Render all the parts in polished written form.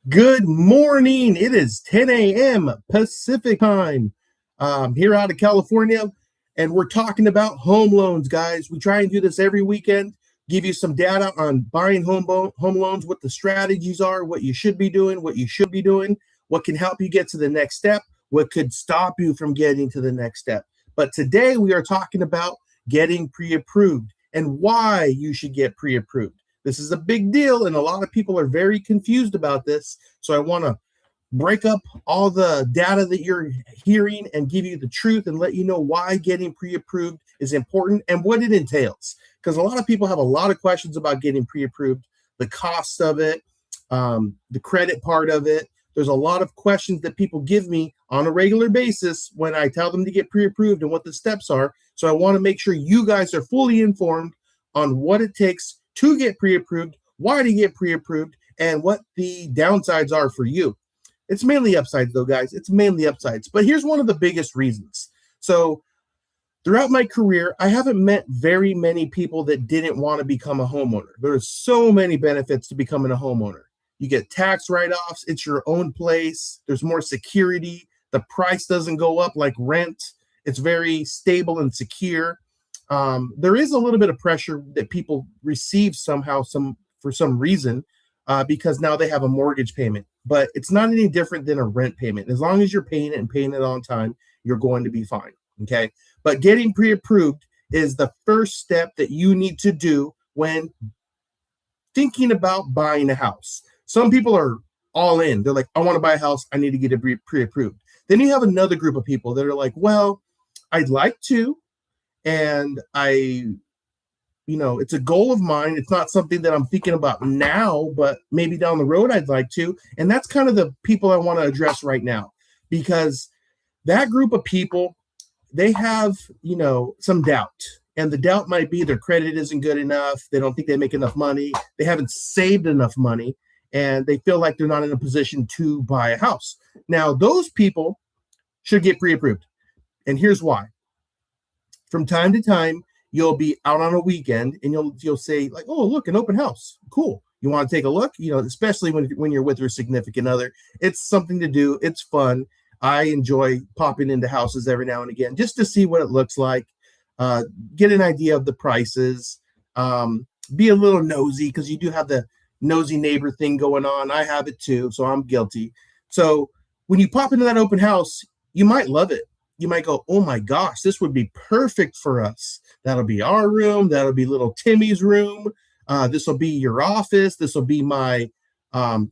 Good morning. It is 10 a.m. Pacific time here out of California, and we're talking about home loans, guys. We try and do this every weekend, give you some data on buying home loans, what the strategies are, what you should be doing, what you should be doing, what can help you get to the next step, what could stop you from getting to the next step. But today we are talking about getting pre-approved and why you should get pre-approved. This is a big deal, and a lot of people are very confused about this. So I want to break up all the data that you're hearing and give you the truth and let you know why getting pre-approved is important and what it entails. Because a lot of people have a lot of questions about getting pre-approved, the cost of it, the credit part of it. There's a lot of questions that people give me on a regular basis when I tell them to get pre-approved and what the steps are. So I want to make sure you guys are fully informed on what it takes to get pre-approved, why to get pre-approved, and what the downsides are for you. It's mainly upsides though, guys. It's mainly upsides. But here's one of the biggest reasons. So throughout my career, I haven't met very many people that didn't want to become a homeowner. There's so many benefits to becoming a homeowner. You get tax write-offs. It's your own place. There's more security. The price doesn't go up like rent. It's very stable and secure. There is a little bit of pressure that people receive for some reason because now they have a mortgage payment, but it's not any different than a rent payment. As long as you're paying it and paying it on time, you're going to be fine. Okay. But getting pre-approved is the first step that you need to do when thinking about buying a house. Some people are all in. They're like, I want to buy a house. I need to get it pre-approved. Then you have another group of people that are like, well, I'd like to. And it's a goal of mine. It's not something that I'm thinking about now, but maybe down the road I'd like to. And that's kind of the people I want to address right now, because that group of people, they have, some doubt. And the doubt might be their credit isn't good enough. They don't think they make enough money. They haven't saved enough money. And they feel like they're not in a position to buy a house. Now, those people should get pre-approved. And here's why. From time to time, you'll be out on a weekend and you'll say like, oh, look, an open house. Cool. You want to take a look? Especially when you're with your significant other, it's something to do. It's fun. I enjoy popping into houses every now and again just to see what it looks like, get an idea of the prices, be a little nosy because you do have the nosy neighbor thing going on. I have it too, so I'm guilty. So when you pop into that open house, you might love it. You might go, oh my gosh, this would be perfect for us. That'll be our room. That'll be little Timmy's room. This will be your office. This will be my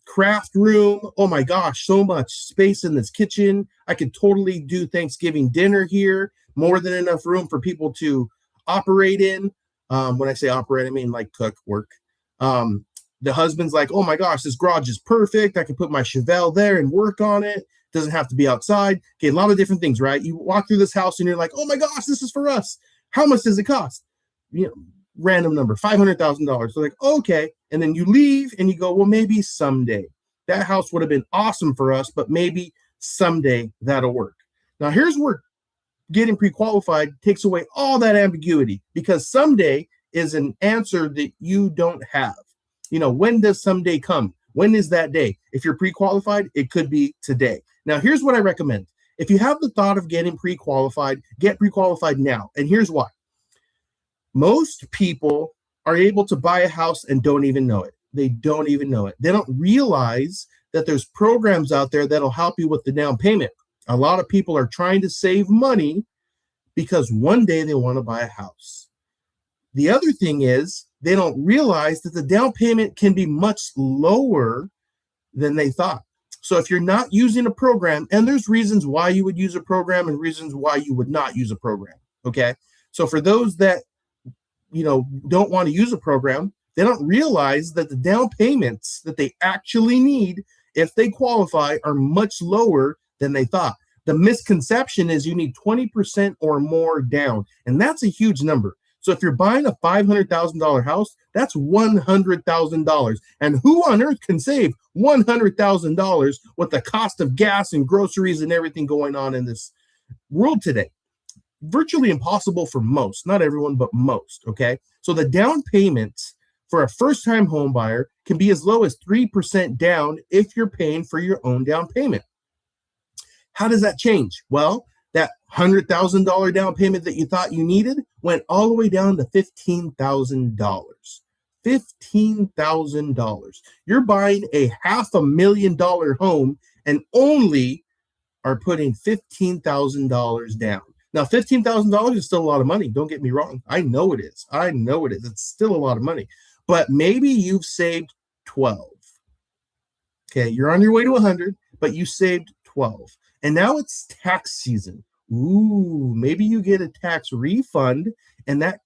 craft room. Oh my gosh, so much space in this kitchen. I could totally do Thanksgiving dinner here. More than enough room for people to operate in. When I say operate, I mean like cook, work. The husband's like, oh my gosh, this garage is perfect. I can put my Chevelle there and work on it. Doesn't have to be outside. Okay, a lot of different things, right? You walk through this house and you're like, oh my gosh, this is for us. How much does it cost? Random number, $500,000. So like, okay. And then you leave and you go, well, maybe someday. That house would have been awesome for us, but maybe someday that'll work. Now, here's where getting pre-qualified takes away all that ambiguity, because someday is an answer that you don't have. When does someday come? When is that day? If you're pre-qualified, it could be today. Now, here's what I recommend. If you have the thought of getting pre-qualified, get pre-qualified now. And here's why. Most people are able to buy a house and don't even know it. They don't even know it. They don't realize that there's programs out there that'll help you with the down payment. A lot of people are trying to save money because one day they want to buy a house. The other thing is they don't realize that the down payment can be much lower than they thought. So if you're not using a program, and there's reasons why you would use a program and reasons why you would not use a program, okay? So for those that, don't want to use a program, they don't realize that the down payments that they actually need, if they qualify, are much lower than they thought. The misconception is you need 20% or more down, and that's a huge number. So if you're buying a $500,000 house, that's $100,000. And who on earth can save $100,000 with the cost of gas and groceries and everything going on in this world today? Virtually impossible for most, not everyone, but most. Okay. So the down payments for a first-time home buyer can be as low as 3% down if you're paying for your own down payment. How does that change? Well, that $100,000 down payment that you thought you needed went all the way down to $15,000. $15,000. You're buying a $500,000 home and only are putting $15,000 down. Now, $15,000 is still a lot of money. Don't get me wrong. I know it is. It's still a lot of money. But maybe you've saved 12. Okay, you're on your way to 100, but you saved 12. And now it's tax season. Ooh, maybe you get a tax refund, and that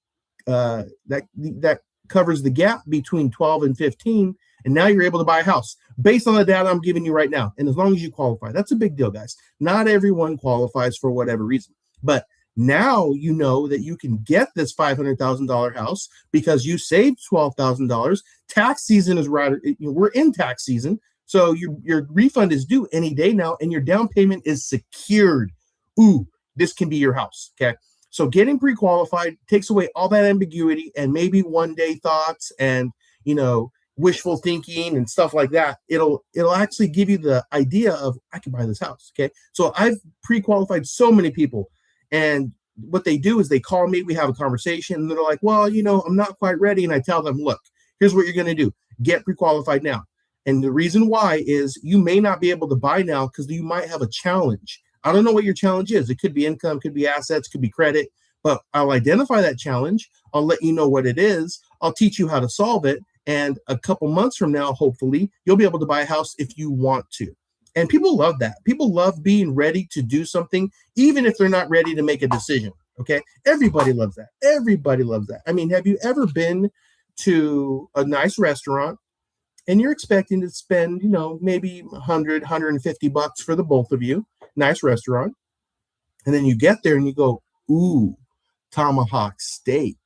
covers the gap between 12 and 15, and now you're able to buy a house based on the data I'm giving you right now. And as long as you qualify, that's a big deal, guys. Not everyone qualifies for whatever reason, but now you know that you can get this $500,000 house because you saved $12,000. Tax season is right. We're in tax season, so your refund is due any day now, and your down payment is secured. Ooh, this can be your house. Okay. So getting pre-qualified takes away all that ambiguity and maybe one day thoughts and, wishful thinking and stuff like that. It'll actually give you the idea of, I can buy this house. Okay. So I've pre-qualified so many people, and what they do is they call me, we have a conversation, and they're like, well, I'm not quite ready. And I tell them, look, here's what you're going to do. Get pre-qualified now. And the reason why is you may not be able to buy now because you might have a challenge. I don't know what your challenge is. It could be income, could be assets, could be credit, but I'll identify that challenge. I'll let you know what it is. I'll teach you how to solve it. And a couple months from now, hopefully, you'll be able to buy a house if you want to. And people love that. People love being ready to do something, even if they're not ready to make a decision. Okay. Everybody loves that. Everybody loves that. I mean, have you ever been to a nice restaurant and you're expecting to spend, maybe $100, $150 for the both of you? Nice restaurant. And then you get there and you go, ooh, tomahawk steak.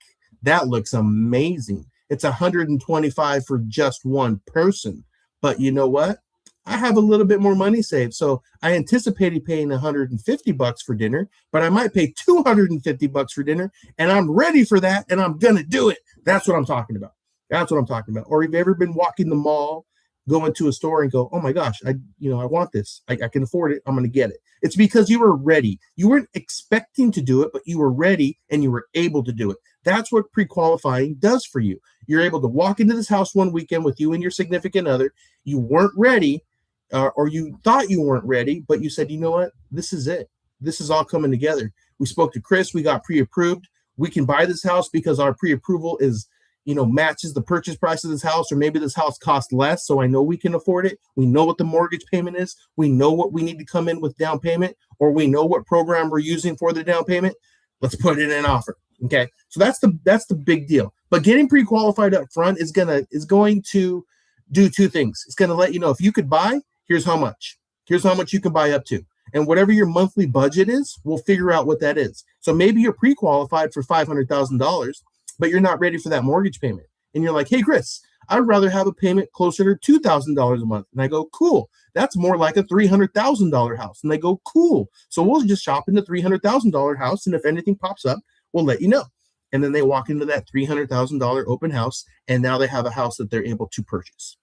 That looks amazing. It's $125 for just one person. But you know what? I have a little bit more money saved. So I anticipated paying $150 for dinner, but I might pay $250 for dinner, and I'm ready for that, and I'm going to do it. That's what I'm talking about. Or have you ever been walking the mall, go into a store and go, oh my gosh, I want this. I can afford it. I'm going to get it. It's because you were ready. You weren't expecting to do it, but you were ready and you were able to do it. That's what pre-qualifying does for you. You're able to walk into this house one weekend with you and your significant other. You weren't ready, or you thought you weren't ready, but you said, you know what? This is it. This is all coming together. We spoke to Chris. We got pre-approved. We can buy this house because our pre-approval is matches the purchase price of this house, or maybe this house costs less, so I know we can afford it. We know what the mortgage payment is. We know what we need to come in with down payment, or we know what program we're using for the down payment. Let's put in an offer. Okay, so that's the big deal. But getting pre-qualified up front is going to do two things. It's going to let you know if you could buy. Here's how much. Here's how much you can buy up to. And whatever your monthly budget is, we'll figure out what that is. So maybe you're pre-qualified for $500,000, but you're not ready for that mortgage payment. And you're like, hey, Chris, I'd rather have a payment closer to $2,000 a month. And I go, cool. That's more like a $300,000 house. And they go, cool. So we'll just shop in the $300,000 house. And if anything pops up, we'll let you know. And then they walk into that $300,000 open house, and now they have a house that they're able to purchase.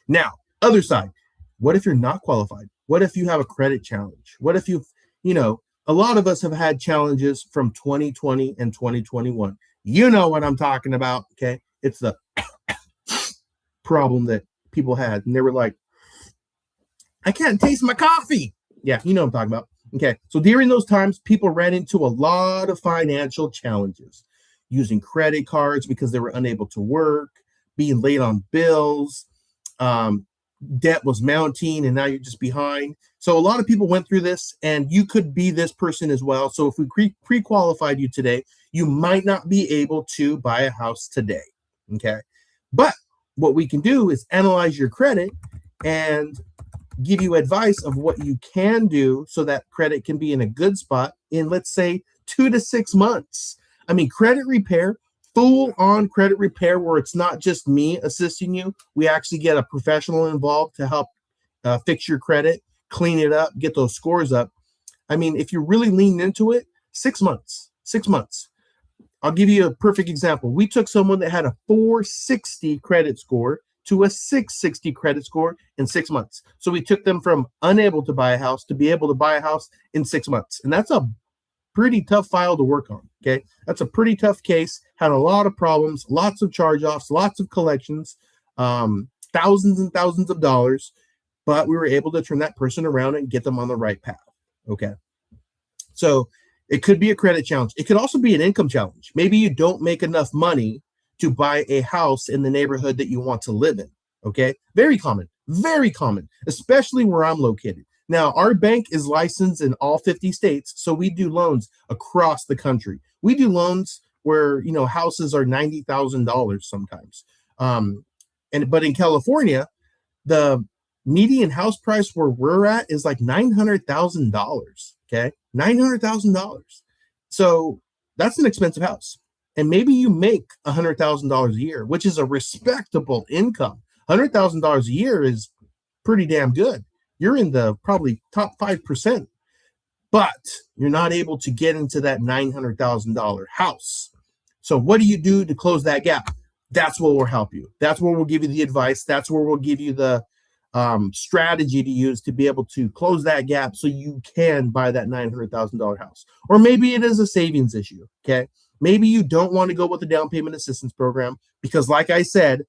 Now, other side, what if you're not qualified? What if you have a credit challenge? What if a lot of us have had challenges from 2020 and 2021. You know what I'm talking about, okay? It's the problem that people had, and they were like, I can't taste my coffee. Yeah, you know what I'm talking about. Okay, so during those times, people ran into a lot of financial challenges, using credit cards because they were unable to work, being late on bills, debt was mounting, and now you're just behind. So a lot of people went through this, and you could be this person as well. So if we pre-qualified you today, you might not be able to buy a house today, okay? But what we can do is analyze your credit and give you advice of what you can do so that credit can be in a good spot in, let's say, 2 to 6 months. I mean, credit repair, full-on credit repair, where it's not just me assisting you. We actually get a professional involved to help fix your credit, clean it up, get those scores up. I mean, if you really lean into it, 6 months. I'll give you a perfect example. We took someone that had a 460 credit score to a 660 credit score in 6 months. So we took them from unable to buy a house to be able to buy a house in 6 months. And that's a pretty tough file to work on. Okay. That's a pretty tough case, had a lot of problems, lots of charge-offs, lots of collections, thousands and thousands of dollars, but we were able to turn that person around and get them on the right path. Okay. So it could be a credit challenge. It could also be an income challenge. Maybe you don't make enough money to buy a house in the neighborhood that you want to live in. Okay. Very common, especially where I'm located. Now, our bank is licensed in all 50 states, so we do loans across the country. We do loans where, houses are $90,000 sometimes. But in California, the median house price where we're at is like $900,000. Okay. $900,000. So that's an expensive house. And maybe you make $100,000 a year, which is a respectable income. $100,000 a year is pretty damn good. You're in the probably top 5%, but you're not able to get into that $900,000 house. So what do you do to close that gap? That's where we'll help you. That's where we'll give you the advice. That's where we'll give you the strategy to use to be able to close that gap so you can buy that $900,000 house. Or maybe it is a savings issue. Okay. Maybe you don't want to go with the down payment assistance program because, like I said,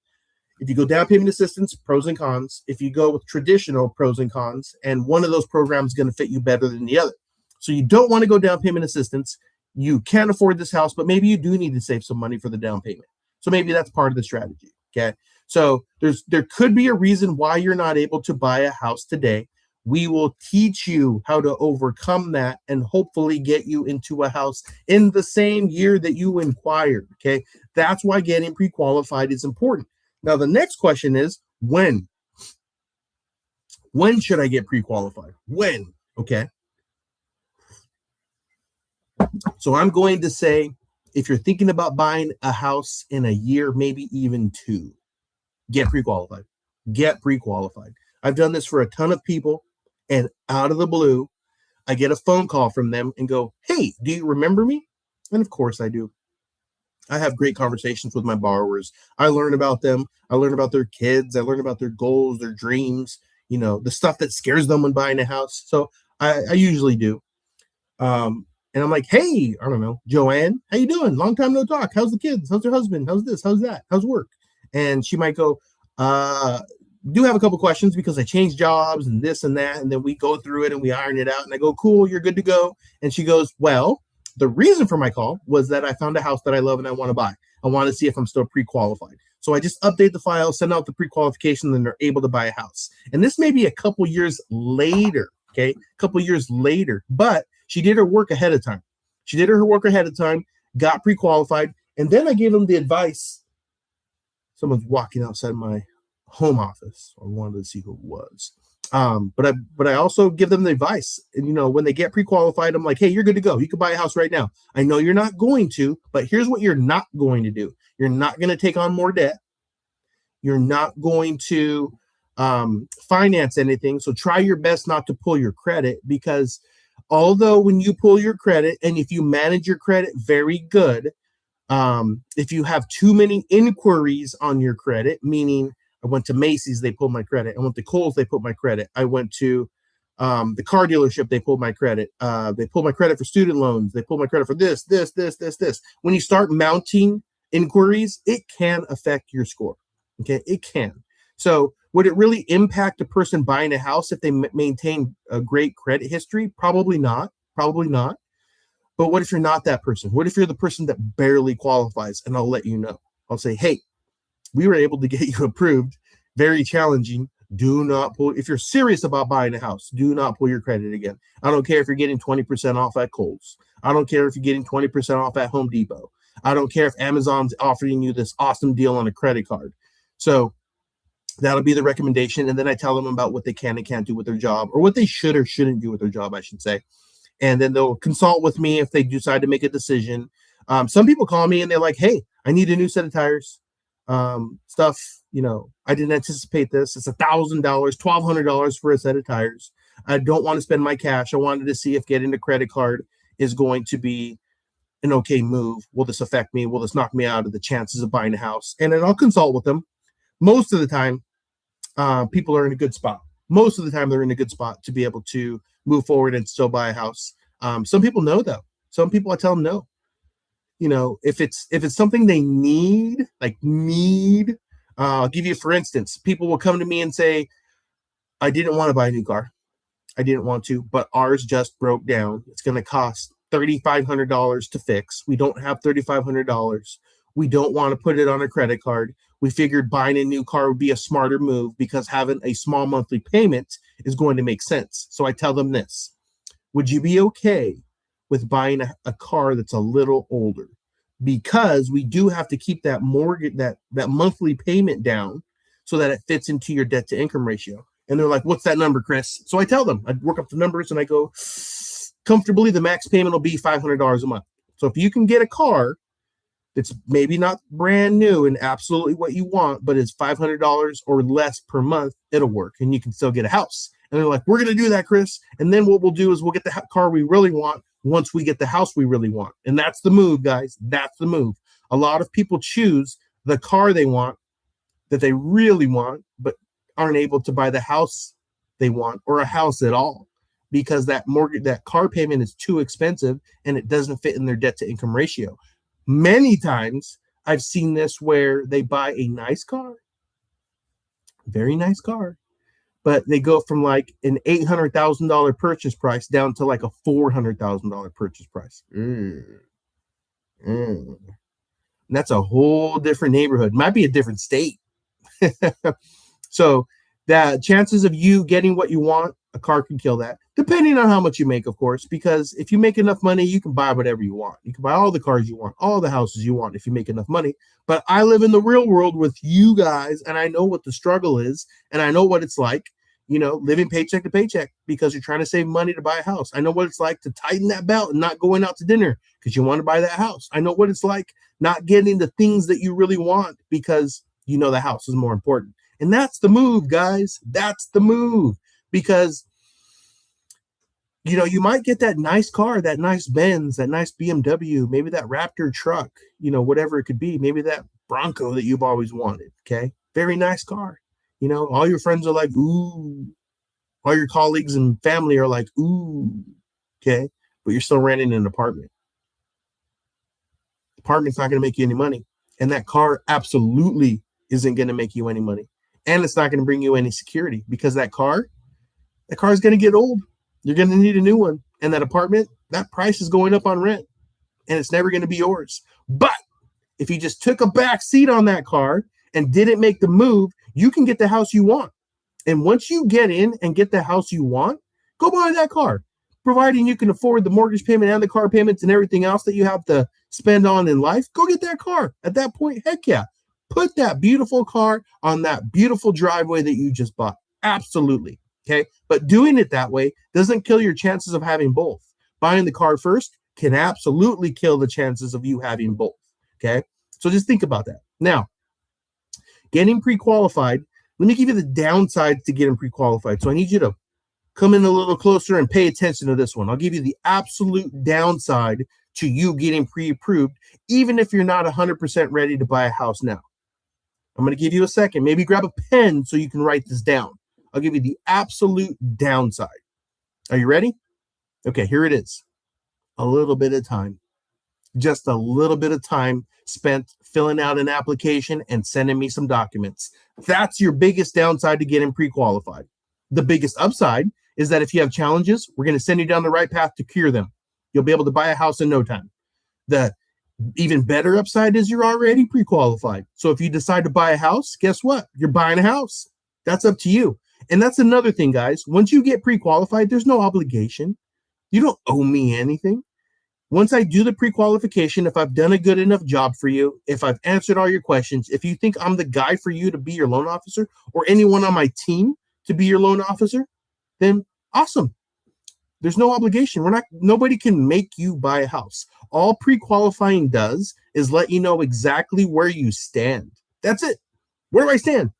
if you go down payment assistance, pros and cons. If you go with traditional, pros and cons, and one of those programs is going to fit you better than the other. So you don't want to go down payment assistance. You can't afford this house, but maybe you do need to save some money for the down payment. So maybe that's part of the strategy. Okay. So there could be a reason why you're not able to buy a house today. We will teach you how to overcome that and hopefully get you into a house in the same year that you inquired. Okay. That's why getting pre-qualified is important. Now, the next question is when? When should I get pre-qualified? When? Okay. So I'm going to say, if you're thinking about buying a house in a year, maybe even 2, get pre-qualified. Get pre-qualified. I've done this for a ton of people, and out of the blue, I get a phone call from them and go, hey, do you remember me? And of course I do. I have great conversations with my borrowers. I learn about them. I learn about their kids. I learn about their goals, their dreams, the stuff that scares them when buying a house. So I usually do. And I'm like, hey, I don't know, Joanne, how you doing? Long time no talk. How's the kids? How's your husband? How's this? How's that? How's work? And she might go, do have a couple questions because I changed jobs and this and that. And then we go through it and we iron it out. And I go, cool, you're good to go. And she goes, well, the reason for my call was that I found a house that I love and I want to buy. I want to see if I'm still pre-qualified. So I just update the file, send out the pre-qualification, and they're able to buy a house. And this may be a couple years later, okay? A couple years later, but she did her work ahead of time. She did her work ahead of time, got pre-qualified, and then I gave them the advice. Someone's walking outside my home office, or wanted to see who it was. But I also give them the advice. And, when they get pre-qualified, I'm like, hey, you're good to go. You can buy a house right now. I know you're not going to, but here's what you're not going to do. You're not going to take on more debt. You're not going to finance anything. So try your best not to pull your credit, because although when you pull your credit and if you manage your credit very good, if you have too many inquiries on your credit, meaning I went to Macy's, they pulled my credit. I went to Kohl's, they pulled my credit. I went to the car dealership, they pulled my credit. They pulled my credit for student loans. They pulled my credit for this. When you start mounting inquiries, it can affect your score. Okay, it can. So would it really impact a person buying a house if they maintain a great credit history? Probably not. Probably not. But what if you're not that person? What if you're the person that barely qualifies? And I'll let you know. I'll say, hey, we were able to get you approved. Very challenging. Do not pull. If you're serious about buying a house, do not pull your credit again. I don't care if you're getting 20% off at Kohl's. I don't care if you're getting 20% off at Home Depot. I don't care if Amazon's offering you this awesome deal on a credit card. So that'll be the recommendation. And then I tell them about what they can and can't do with their job, or what they should or shouldn't do with their job, I should say. And then they'll consult with me if they decide to make a decision. Some people call me and they're like, hey, I need a new set of tires. Stuff, I didn't anticipate this. It's $1,000, $1,200 for a set of tires. I don't want to spend my cash. I wanted to see if getting a credit card is going to be an okay move? Will this affect me? Will this knock me out of the chances of buying a house? And then I'll consult with them. Most of the time, people are in a good spot. Most of the time, they're in a good spot to be able to move forward and still buy a house. Some people know, though. Some people, I tell them no. If it's something they need, I'll give you, for instance, people will come to me and say, I didn't want to buy a new car. I didn't want to, but ours just broke down. It's going to cost $3,500 to fix. We don't have $3,500. We don't want to put it on a credit card. We figured buying a new car would be a smarter move because having a small monthly payment is going to make sense. So I tell them this: would you be okay with buying a car that's a little older? Because we do have to keep that mortgage, that monthly payment down so that it fits into your debt to income ratio. And they're like, what's that number, Chris? So I tell them, I work up the numbers and I go, comfortably, the max payment will be $500 a month. So if you can get a car that's maybe not brand new and absolutely what you want, but is $500 or less per month, it'll work and you can still get a house. And they're like, we're going to do that, Chris. And then what we'll do is we'll get the car we really want once we get the house we really want. And that's the move, guys. That's the move. A lot of people choose the car they want, that they really want, but aren't able to buy the house they want or a house at all because that car payment is too expensive and it doesn't fit in their debt to income ratio. Many times I've seen this where they buy a nice car, very nice car, but they go from like an $800,000 purchase price down to like a $400,000 purchase price. And that's a whole different neighborhood. Might be a different state. So the chances of you getting what you want, a car can kill that, depending on how much you make, of course, because if you make enough money, you can buy whatever you want. You can buy all the cars you want, all the houses you want if you make enough money. But I live in the real world with you guys, and I know what the struggle is, and I know what it's like, living paycheck to paycheck because you're trying to save money to buy a house. I know what it's like to tighten that belt and not going out to dinner because you want to buy that house. I know what it's like not getting the things that you really want because the house is more important. And that's the move, guys. That's the move. Because, you might get that nice car, that nice Benz, that nice BMW, maybe that Raptor truck, whatever it could be. Maybe that Bronco that you've always wanted, okay? Very nice car. All your friends are like, ooh. All your colleagues and family are like, ooh, okay? But you're still renting an apartment. The apartment's not going to make you any money. And that car absolutely isn't going to make you any money. And it's not going to bring you any security because that car is going to get old. You're going to need a new one. And that apartment, that price is going up on rent. And it's never going to be yours. But if you just took a back seat on that car and didn't make the move, you can get the house you want. And once you get in and get the house you want, go buy that car. Providing you can afford the mortgage payment and the car payments and everything else that you have to spend on in life, go get that car. At that point, heck yeah. Put that beautiful car on that beautiful driveway that you just bought. Absolutely. Okay. But doing it that way doesn't kill your chances of having both. Buying the car first can absolutely kill the chances of you having both. Okay. So just think about that. Now, getting pre-qualified, let me give you the downsides to getting pre-qualified. So I need you to come in a little closer and pay attention to this one. I'll give you the absolute downside to you getting pre-approved, even if you're not 100% ready to buy a house now. I'm going to give you a second. Maybe grab a pen so you can write this down. I'll give you the absolute downside. Are you ready? Okay, here it is. A little bit of time. Just a little bit of time spent filling out an application and sending me some documents. That's your biggest downside to getting pre-qualified. The biggest upside is that if you have challenges, we're going to send you down the right path to cure them. You'll be able to buy a house in no time. The even better upside is you're already pre-qualified. So if you decide to buy a house, guess what? You're buying a house. That's up to you. And that's another thing, guys. Once you get pre-qualified, there's no obligation. You don't owe me anything. Once I do the pre-qualification, if I've done a good enough job for you, if I've answered all your questions, if you think I'm the guy for you to be your loan officer or anyone on my team to be your loan officer, then awesome. There's no obligation. Nobody can make you buy a house. All pre-qualifying does is let you know exactly where you stand. That's it. Where do I stand?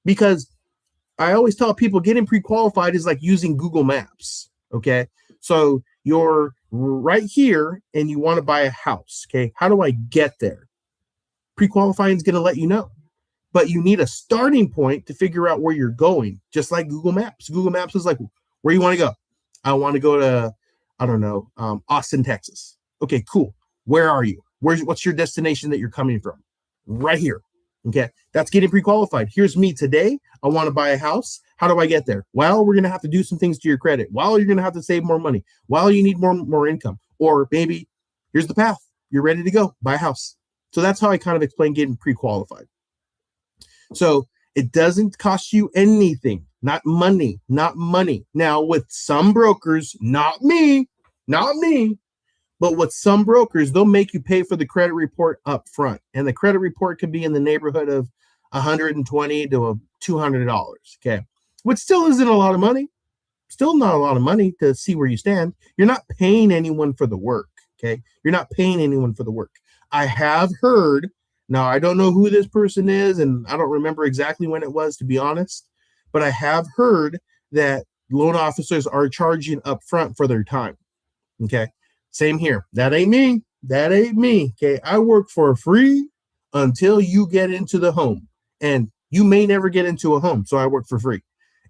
Because I always tell people getting pre-qualified is like using Google Maps. Okay. So you're right here and you want to buy a house, okay, how do I get there? Pre-qualifying is going to let you know. But you need a starting point to figure out where you're going, just like Google Maps. Google Maps is like, where you want to go? I want to go to, I don't know, Austin, Texas. Okay, cool. Where are you? What's your destination that you're coming from? Right here. Okay, that's getting pre-qualified. Here's me today. I want to buy a house. How do I get there? Well, we're going to have to do some things to your credit. Well, you're going to have to save more money. Well, you need more income. Or maybe here's the path. You're ready to go. Buy a house. So that's how I kind of explain getting pre-qualified. So it doesn't cost you anything, not money. Now, with some brokers, not me, but with some brokers, they'll make you pay for the credit report up front. And the credit report could be in the neighborhood of $120 to $200, okay? Which still isn't a lot of money. Still not a lot of money to see where you stand. You're not paying anyone for the work, okay? You're not paying anyone for the work. I have heard, now I don't know who this person is, and I don't remember exactly when it was, to be honest, but I have heard that loan officers are charging up front for their time, okay? Same here. That ain't me. Okay, I work for free until you get into the home, and you may never get into a home, so I work for free.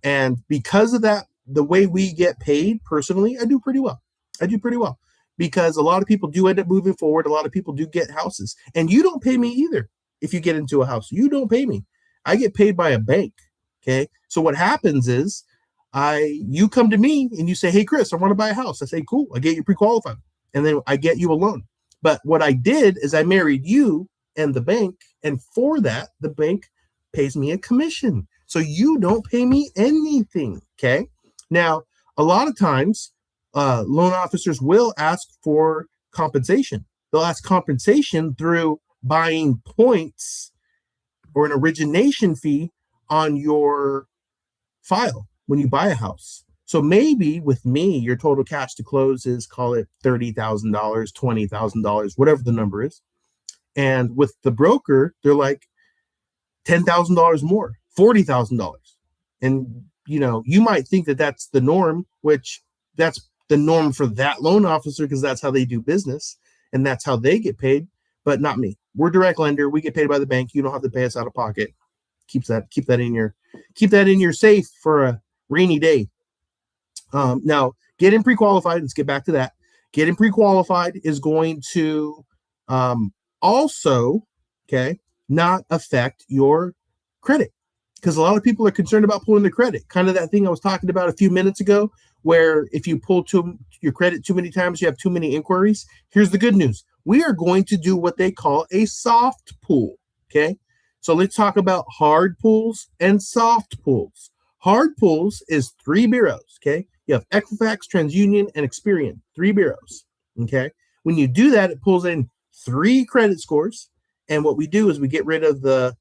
And because of that, the way we get paid personally, I do pretty well. Because a lot of people do end up moving forward. A lot of people do get houses, and you don't pay me either. If you get into a house, you don't pay me. I get paid by a bank. Okay. So what happens is you come to me and you say, hey, Chris, I want to buy a house. I say, cool. I get you pre-qualified, and then I get you a loan. But what I did is I married you and the bank. And for that, the bank pays me a commission. So you don't pay me anything. Okay. Now, a lot of times, loan officers will ask for compensation. They'll ask compensation through buying points or an origination fee on your file when you buy a house. So maybe with me, your total cash to close is, call it $30,000, $20,000, whatever the number is. And with the broker, they're like $10,000 more, $40,000. And, you might think that that's the norm, which that's the norm for that loan officer because that's how they do business and that's how they get paid, but not me. We're direct lender. We get paid by the bank. You don't have to pay us out of pocket. Keep that in your safe for a rainy day. Now, getting pre-qualified, let's get back to that. Getting pre-qualified is going to also, not affect your credit, because a lot of people are concerned about pulling their credit. Kind of that thing I was talking about a few minutes ago, where if you pull your credit too many times, you have too many inquiries. Here's the good news. We are going to do what they call a soft pull, okay? So let's talk about hard pulls and soft pulls. Hard pulls is 3 bureaus, okay? You have Equifax, TransUnion, and Experian, 3 bureaus, okay? When you do that, it pulls in 3 credit scores, and what we do is we get rid of the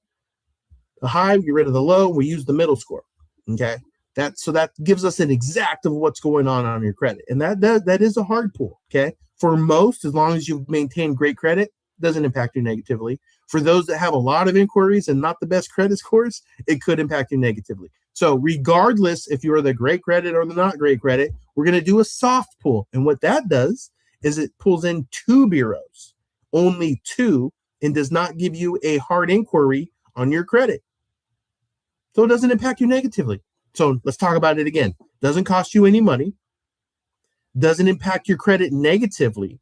high, we get rid of the low, we use the middle score, okay? That gives us an exact of what's going on your credit, and that is a hard pull, okay? For most, as long as you've maintained great credit, doesn't impact you negatively. For those that have a lot of inquiries and not the best credit scores, it could impact you negatively. So regardless if you're the great credit or the not great credit, we're going to do a soft pull. And what that does is it pulls in 2 bureaus, only 2, and does not give you a hard inquiry on your credit. So it doesn't impact you negatively. So let's talk about it again. Doesn't cost you any money. Doesn't impact your credit negatively.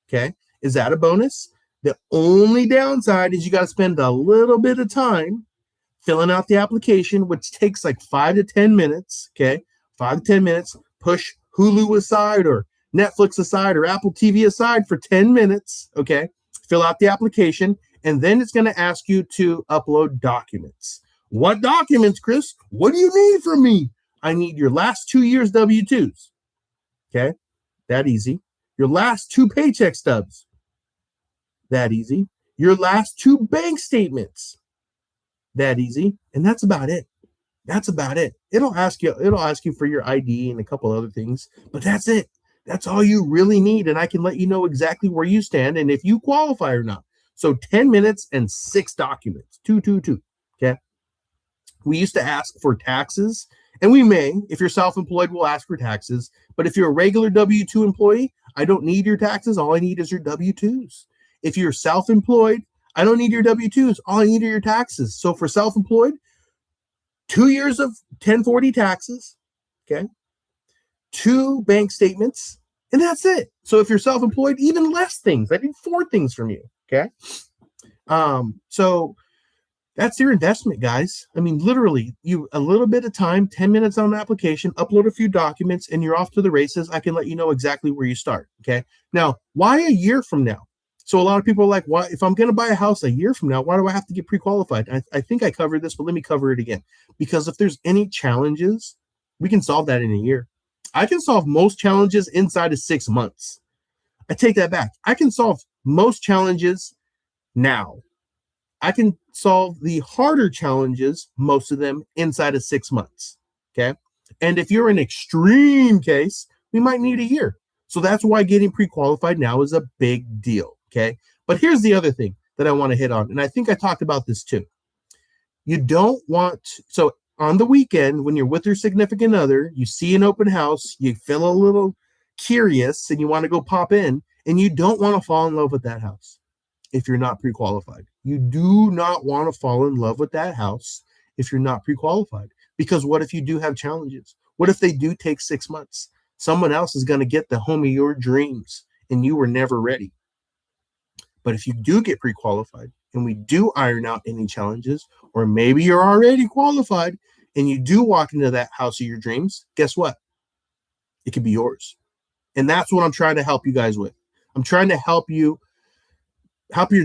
Okay. Is that a bonus? The only downside is you got to spend a little bit of time filling out the application, which takes like 5 to 10 minutes. Okay. 5 to 10 minutes. Push Hulu aside or Netflix aside or Apple TV aside for 10 minutes. Okay. Fill out the application. And then it's going to ask you to upload documents. What documents, Chris? What do you need from me? I need your last 2 years W-2s. Okay. That easy. Your last 2 paycheck stubs. That easy. Your last 2 bank statements. That easy. And that's about it. It'll ask you for your ID and a couple other things, but that's it. That's all you really need. And I can let you know exactly where you stand and if you qualify or not. So 10 minutes and 6 documents. 2. Okay. We used to ask for taxes And we may, if you're self-employed, we'll ask for taxes. But if you're a regular W-2 employee, I don't need your taxes. All I need is your W-2s. If you're self-employed, I don't need your W-2s. All I need are your taxes. So for self-employed, 2 years of 1040 taxes, okay? 2 bank statements, and that's it. So if you're self-employed, even less things. I need 4 things from you, okay? So that's your investment, guys. I mean, literally, you a little bit of time, 10 minutes on an application, upload a few documents, and you're off to the races. I can let you know exactly where you start, okay? Now, why a year from now? So a lot of people are like, why, if I'm going to buy a house a year from now, why do I have to get pre-qualified? I think I covered this, but let me cover it again. Because if there's any challenges, we can solve that in a year. I can solve most challenges inside of 6 months. I take that back. I can solve most challenges now. I can solve the harder challenges, most of them, inside of 6 months, okay? And if you're an extreme case, we might need a year. So that's why getting pre-qualified now is a big deal, okay? But here's the other thing that I want to hit on, and I think I talked about this too. You don't want, so on the weekend, when you're with your significant other, you see an open house, you feel a little curious, and you want to go pop in, and you don't want to fall in love with that house if you're not pre-qualified. You do not want to fall in love with that house if you're not pre-qualified. Because what if you do have challenges? What if they do take 6 months? Someone else is going to get the home of your dreams, and you were never ready. But if you do get pre-qualified, and we do iron out any challenges, or maybe you're already qualified, and you do walk into that house of your dreams, guess what? It could be yours. And that's what I'm trying to help you guys with. I'm trying to help your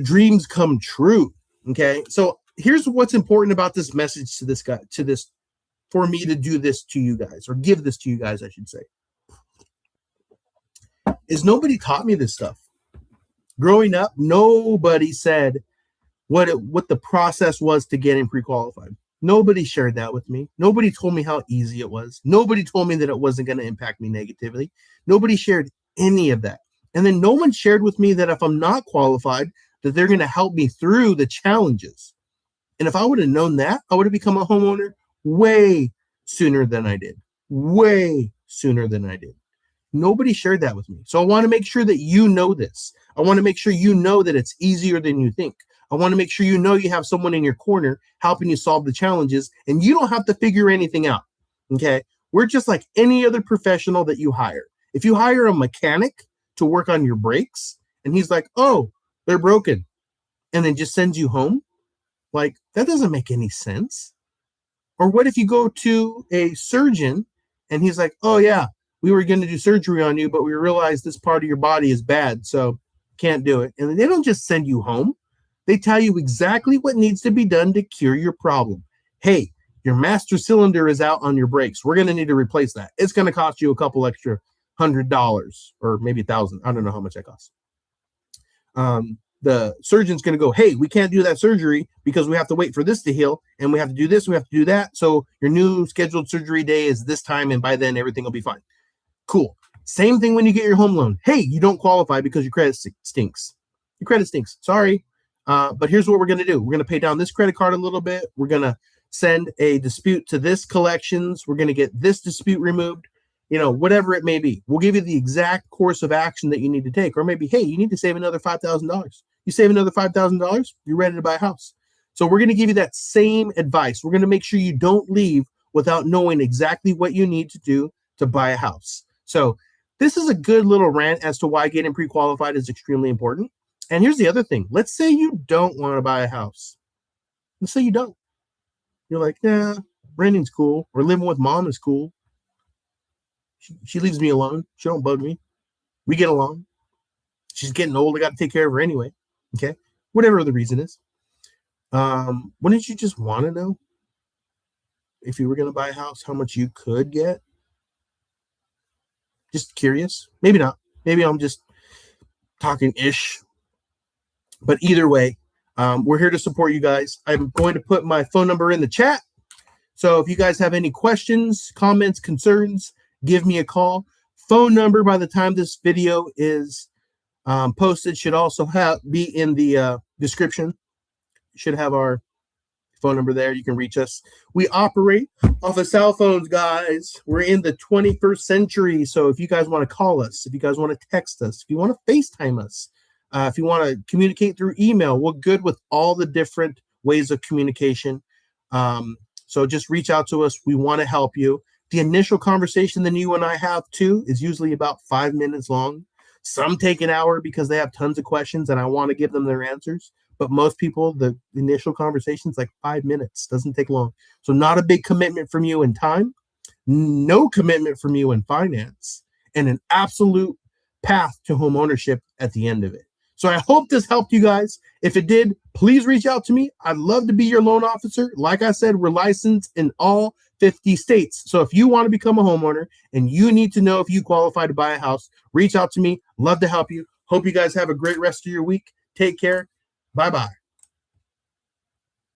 dreams come true. Okay. So here's what's important about this message to this guy, for me to do this to you guys, or give this to you guys, I should say, is nobody taught me this stuff. Growing up, nobody said what the process was to getting pre-qualified. Nobody shared that with me. Nobody told me how easy it was. Nobody told me that it wasn't going to impact me negatively. Nobody shared any of that. And then no one shared with me that if I'm not qualified, that they're going to help me through the challenges. And if I would have known that, I would have become a homeowner way sooner than I did. Way sooner than I did. Nobody shared that with me. So I want to make sure that you know this. I want to make sure you know that it's easier than you think. I want to make sure you know you have someone in your corner helping you solve the challenges, and you don't have to figure anything out. Okay? We're just like any other professional that you hire. If you hire a mechanic to work on your brakes, and he's like, oh, they're broken, and then just sends you home, like, that doesn't make any sense. Or what if you go to a surgeon, and he's like, oh, yeah, we were going to do surgery on you, but we realized this part of your body is bad, so can't do it. And they don't just send you home. They tell you exactly what needs to be done to cure your problem. Hey, your master cylinder is out on your brakes. We're going to need to replace that. It's going to cost you a couple extra $100 or maybe $1,000. I don't know how much that costs. The surgeon's going to go, hey, we can't do that surgery because we have to wait for this to heal, and we have to do this, we have to do that. So your new scheduled surgery day is this time, and by then everything will be fine. Cool. Same thing when you get your home loan. Hey, you don't qualify because your credit stinks. Your credit stinks. Sorry. But here's what we're going to do. We're going to pay down this credit card a little bit. We're going to send a dispute to this collections. We're going to get this dispute removed. Whatever it may be. We'll give you the exact course of action that you need to take. Or maybe, hey, you need to save another $5,000. You save another $5,000, you're ready to buy a house. So we're going to give you that same advice. We're going to make sure you don't leave without knowing exactly what you need to do to buy a house. So this is a good little rant as to why getting pre-qualified is extremely important. And here's the other thing. Let's say you don't want to buy a house. Let's say you don't. You're like, nah, renting's cool. Or living with mom is cool. She leaves me alone. She don't bug me. We get along. She's getting old. I got to take care of her anyway. Okay? Whatever the reason is. Wouldn't you just want to know if you were going to buy a house, how much you could get? Just curious. Maybe not. Maybe I'm just talking ish. But either way, we're here to support you guys. I'm going to put my phone number in the chat. So if you guys have any questions, comments, concerns, give me a call. Phone number by the time this video is posted should also be in the description. Should have our phone number there. You can reach us. We operate off of cell phones, guys. We're in the 21st century. So if you guys want to call us, if you guys want to text us, if you want to FaceTime us, if you want to communicate through email, we're good with all the different ways of communication. So just reach out to us. We want to help you. The initial conversation that you and I have too is usually about 5 minutes long. Some take an hour because they have tons of questions and I want to give them their answers. But most people, the initial conversation is like 5 minutes. Doesn't take long. So not a big commitment from you in time, no commitment from you in finance, and an absolute path to home ownership at the end of it. So I hope this helped you guys. If it did, please reach out to me. I'd love to be your loan officer. Like I said, we're licensed in all 50 states. So if you want to become a homeowner and you need to know if you qualify to buy a house, reach out to me. Love to help you. Hope you guys have a great rest of your week. Take care. Bye-bye.